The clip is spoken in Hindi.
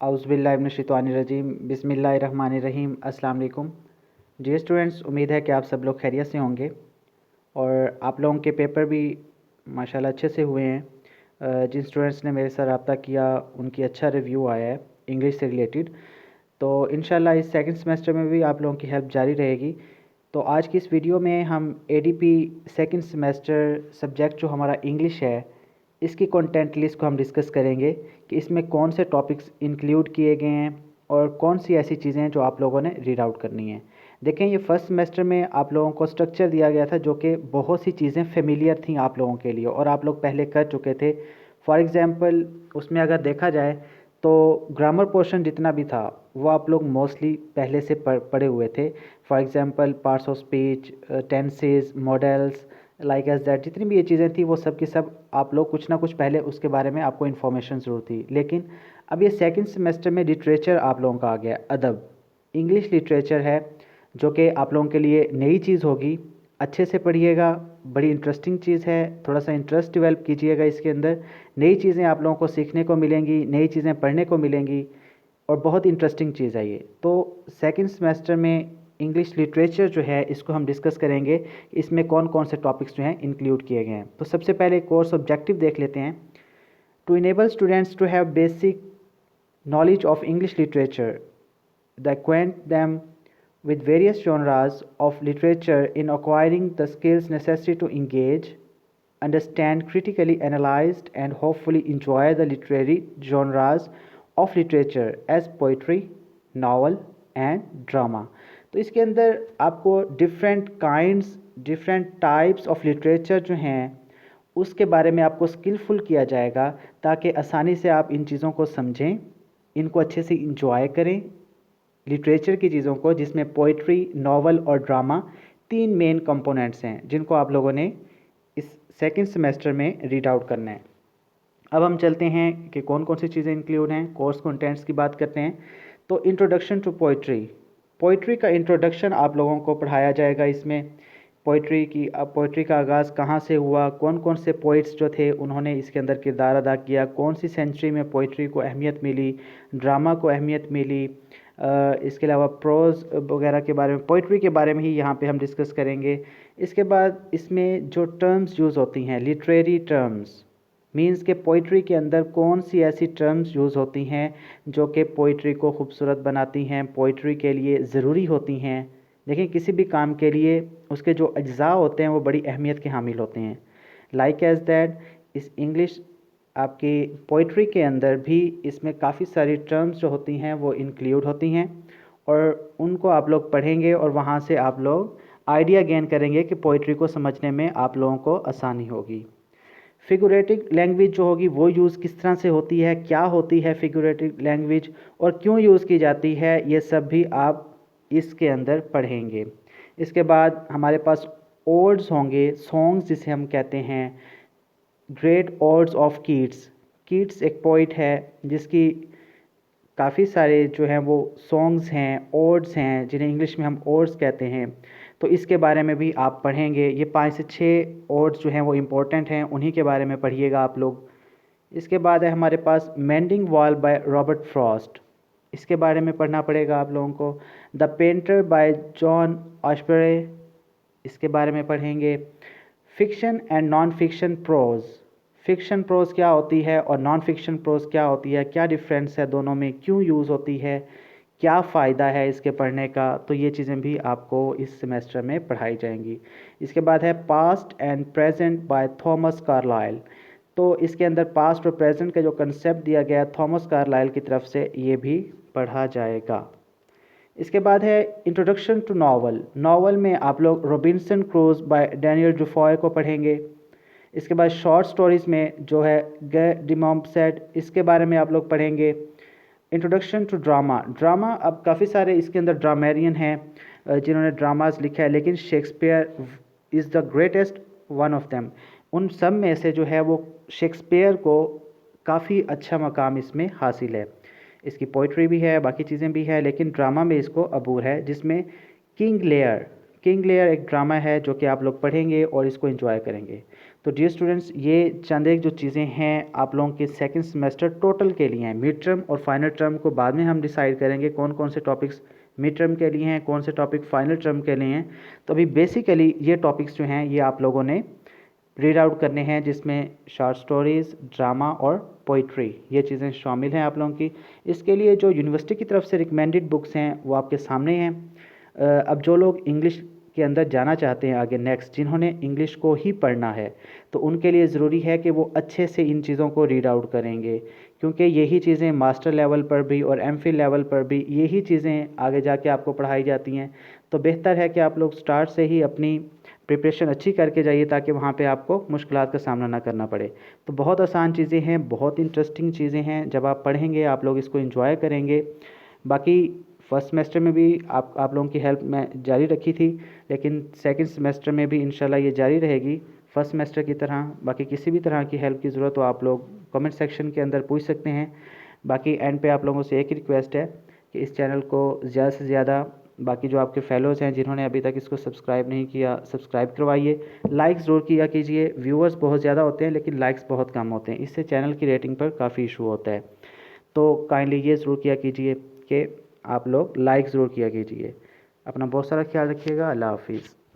औज़ुबिल्लाहिमिनश्शैतानिर्रजीम बिस्मिल्लाहिर्रहमानिर्रहीम अस्सलाम वालेकुम। जी स्टूडेंट्स, उम्मीद है कि आप सब लोग खैरियत से होंगे और आप लोगों के पेपर भी माशाल्लाह अच्छे से हुए हैं। जिन स्टूडेंट्स ने मेरे साथ रब्ता किया उनकी अच्छा रिव्यू आया है इंग्लिश से रिलेटेड। तो इंशाल्लाह इस सेकंड सेमेस्टर में भी आप लोगों की हेल्प जारी रहेगी। तो आज की इस वीडियो में हम एडीपी सेकंड सेमेस्टर सब्जेक्ट जो हमारा इंग्लिश है इसकी कंटेंट लिस्ट को हम डिस्कस करेंगे कि इसमें कौन से टॉपिक्स इंक्लूड किए गए हैं और कौन सी ऐसी चीज़ें हैं जो आप लोगों ने रीड आउट करनी है। देखें, ये फर्स्ट सेमेस्टर में आप लोगों को स्ट्रक्चर दिया गया था जो कि बहुत सी चीज़ें फेमिलियर थी आप लोगों के लिए और आप लोग पहले कर चुके थे। फॉर एग्ज़ाम्पल उसमें अगर देखा जाए तो ग्रामर पोर्शन जितना भी था वो आप लोग मोस्टली पहले से पढ़े हुए थे। For example parts of speech, tenses, modals, like as that, जितनी भी ये चीज़ें थी वो सब की सब आप लोग कुछ ना कुछ पहले उसके बारे में आपको इन्फॉर्मेशन ज़रूर थी। लेकिन अब ये सेकंड सेमेस्टर में लिटरेचर आप लोगों का आ गया, अदब, इंग्लिश लिटरेचर है जो कि आप लोगों के लिए नई चीज़ होगी। अच्छे से पढ़िएगा, बड़ी इंटरेस्टिंग चीज़ है, थोड़ा सा इंटरेस्ट डेवलप कीजिएगा इसके अंदर। नई चीज़ें आप लोगों को सीखने को मिलेंगी, नई चीज़ें पढ़ने को मिलेंगी और बहुत इंटरेस्टिंग चीज़ है ये। तो सेकंड सेमेस्टर में इंग्लिश लिटरेचर जो है इसको हम डिस्कस करेंगे, इसमें कौन कौन से टॉपिक्स जो हैं इंक्लूड किए गए हैं। तो सबसे पहले कोर्स ऑब्जेक्टिव देख लेते हैं। To enable students to have basic knowledge of English literature, they acquaint them with various genres of literature in acquiring the skills necessary to engage, understand, critically analyze, and hopefully enjoy the literary genres of literature as poetry, novel, and drama. तो इसके अंदर आपको different kinds, different types of literature जो हैं उसके बारे में आपको स्किलफुल किया जाएगा ताकि आसानी से आप इन चीज़ों को समझें, इनको अच्छे से इंजॉय करें। लिटरेचर की चीज़ों को, जिसमें पोइट्री, नावल और ड्रामा तीन मेन कंपोनेंट्स हैं जिनको आप लोगों ने इस सेकंड सेमेस्टर में रीड आउट करना है। अब हम चलते हैं कि कौन कौन सी चीज़ें इंक्लूड हैं। कोर्स कंटेंट्स की बात करते हैं तो इंट्रोडक्शन टू पोइट्री, पोइट्री का इंट्रोडक्शन आप लोगों को पढ़ाया जाएगा। इसमें पोइट्री का आगाज़ कहाँ से हुआ, कौन कौन से पोइट्स जो थे उन्होंने इसके अंदर किरदार अदा किया, कौन सी सेंचुरी में पोइट्री को अहमियत मिली, ड्रामा को अहमियत मिली। इसके अलावा प्रोज़ वगैरह के बारे में, पोइट्री के बारे में ही यहाँ पे हम डिस्कस करेंगे। इसके बाद इसमें जो टर्म्स यूज़ होती हैं, लिटरेरी टर्म्स, मीन्स के पोइट्री के अंदर कौन सी ऐसी टर्म्स यूज़ होती हैं जो कि पोइट्री को खूबसूरत बनाती हैं, पोइट्री के लिए ज़रूरी होती हैं। देखिए, किसी भी काम के लिए उसके जो अज्जा होते हैं वो बड़ी अहमियत के हामिल होते हैं। लाइक एज दैट, इस इंग्लिश आपकी पोइट्री के अंदर भी इसमें काफ़ी सारी टर्म्स जो होती हैं वो इंक्लूड होती हैं और उनको आप लोग पढ़ेंगे और वहाँ से आप लोग आइडिया गेन करेंगे कि पोइट्री को समझने में आप लोगों को आसानी होगी। फिगुरेटिव लैंग्वेज जो होगी वो यूज़ किस तरह से होती है, क्या होती है फिगुरेटिव लैंग्वेज और क्यों यूज़ की जाती है, ये सब भी आप इसके अंदर पढ़ेंगे। इसके बाद हमारे पास ओड्स होंगे, सॉन्ग्स जिसे हम कहते हैं, great odds of Keats. Keats एक पोइट है जिसकी काफ़ी सारे जो हैं वो सॉन्ग्स हैं, ओड्स हैं, जिन्हें इंग्लिश में हम ओड्स कहते हैं। तो इसके बारे में भी आप पढ़ेंगे। ये 5 से 6 ओड्स जो हैं वो इम्पोर्टेंट हैं, उन्हीं के बारे में पढ़िएगा आप लोग। इसके बाद है हमारे पास mending wall by Robert Frost, इसके बारे में पढ़ना पड़ेगा आप लोगों को। The painter by John Ashbery, इसके बारे में पढ़ेंगे। Fiction and non fiction prose, fiction prose क्या होती है और नॉन फिक्शन प्रोज क्या होती है, क्या डिफरेंस है दोनों में, क्यों यूज़ होती है, क्या फ़ायदा है इसके पढ़ने का, तो ये चीज़ें भी आपको इस सेमेस्टर में पढ़ाई जाएंगी। इसके बाद है past and present by Thomas Carlyle. तो इसके अंदर पास्ट और प्रेजेंट का जो कंसेप्ट दिया गया है थॉमस कार्लाइल की तरफ से, ये भी पढ़ा जाएगा। इसके बाद है इंट्रोडक्शन टू नावल। नावल में आप लोग रॉबिन्सन क्रूज़ बाय डैनियल डेफॉय को पढ़ेंगे। इसके बाद शॉर्ट स्टोरीज़ में जो है गे डिमॉम्पसेट, इसके बारे में आप लोग पढ़ेंगे। इंट्रोडक्शन टू ड्रामा, ड्रामा अब काफ़ी सारे इसके अंदर ड्रामेरियन हैं जिन्होंने ड्रामाज लिखा है, लेकिन Shakespeare is the greatest one of them. उन सब में से जो है वो शेक्सपियर को काफ़ी अच्छा मकाम इसमें हासिल है। इसकी पोइट्री भी है, बाकी चीज़ें भी है, लेकिन ड्रामा में इसको अबूर है, जिसमें किंग लेयर एक ड्रामा है जो कि आप लोग पढ़ेंगे और इसको एंजॉय करेंगे। तो डियर स्टूडेंट्स, ये चंद एक जो चीज़ें हैं आप लोगों के सेकंड सेमेस्टर टोटल के लिए हैं। मिड टर्म और फाइनल टर्म को बाद में हम डिसाइड करेंगे कौन कौन से टॉपिक्स मिड टर्म के लिए हैं, कौन से टॉपिक फाइनल टर्म के लिए हैं। तो अभी बेसिकली ये टॉपिक्स जो हैं ये आप लोगों ने रीड आउट करने हैं, जिसमें शॉर्ट स्टोरीज़, ड्रामा और पोइट्री, ये चीज़ें शामिल हैं आप लोगों की। इसके लिए जो यूनिवर्सिटी की तरफ से रिकमेंडेड बुक्स हैं वो आपके सामने हैं। अब जो लोग इंग्लिश के अंदर जाना चाहते हैं आगे नेक्स्ट, जिन्होंने इंग्लिश को ही पढ़ना है, तो उनके लिए ज़रूरी है कि वो अच्छे से इन चीज़ों को रीड आउट करेंगे, क्योंकि यही चीज़ें मास्टर लेवल पर भी और एमफिल लेवल पर भी यही चीज़ें आगे जाके आपको पढ़ाई जाती हैं। तो बेहतर है कि आप लोग स्टार्ट से ही अपनी प्रिपरेशन अच्छी करके जाइए, ताकि वहाँ पे आपको मुश्किलात का सामना ना करना पड़े। तो बहुत आसान चीज़ें हैं, बहुत इंटरेस्टिंग चीज़ें हैं। जब आप पढ़ेंगे आप लोग इसको एंजॉय करेंगे। बाकी फर्स्ट सेमेस्टर में भी आप लोगों की हेल्प मैं जारी रखी थी, लेकिन सेकंड सेमेस्टर में भी इंशाल्लाह ये जारी रहेगी फर्स्ट सेमेस्टर की तरह। बाकी किसी भी तरह की हेल्प की ज़रूरत हो आप लोग कमेंट सेक्शन के अंदर पूछ सकते हैं। बाकी एंड पे आप लोगों से एक ही रिक्वेस्ट है कि इस चैनल को ज़्यादा से ज़्यादा, बाकी जो आपके फेलोज़ हैं जिन्होंने अभी तक इसको सब्सक्राइब नहीं किया, सब्सक्राइब करवाइए। लाइक ज़रूर किया कीजिए। व्यूअर्स बहुत ज़्यादा होते हैं लेकिन लाइक्स बहुत कम होते हैं, इससे चैनल की रेटिंग पर काफ़ी इशू होता है। तो काइंडली ये ज़रूर किया कीजिए कि आप लोग लाइक ज़रूर किया कीजिए। अपना बहुत सारा ख्याल रखिएगा। अल्लाह हाफिज़।